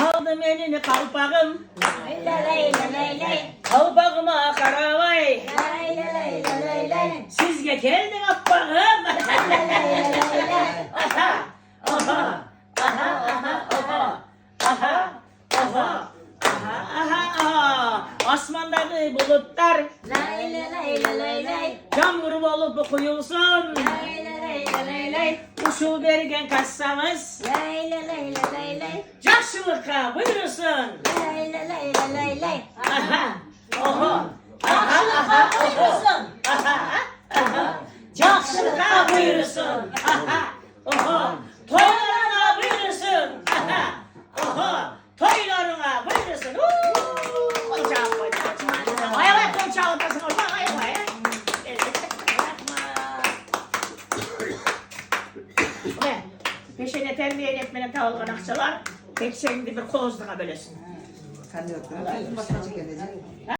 Aldım elini kalpağım. Lay lay lay lay lay. Kalpağıma karavay. Lay lay lay lay lay. Sizge geldi kalpağım. Lay lay lay lay. Aha. Aha. Aha. Aha. Aha. Aha. Aha. Aha. Aha. Asmandaki bulutlar Lay lay lay lay lay. yağmur olup kuyulsun. Lay lay lay lay. Uşu bergen kassamız Lay lay lay lay lay. Жақшылыққа buyursun. Lay lay lay lay lay. Aha. Oho. Жақшылыққа buyursun. Aha. Aha. Жақшылыққа buyursun. Aha. Oho. Toylarına buyursun. Aha. Oho. Toylarına buyursun. Kolçağı koyacağım. Ayağa kolçağı otasın. Ayağa. Peşine terbiye etmene tavılgan akçalar, tek şeyinde bir kozluğa bölesin. Sen de yok.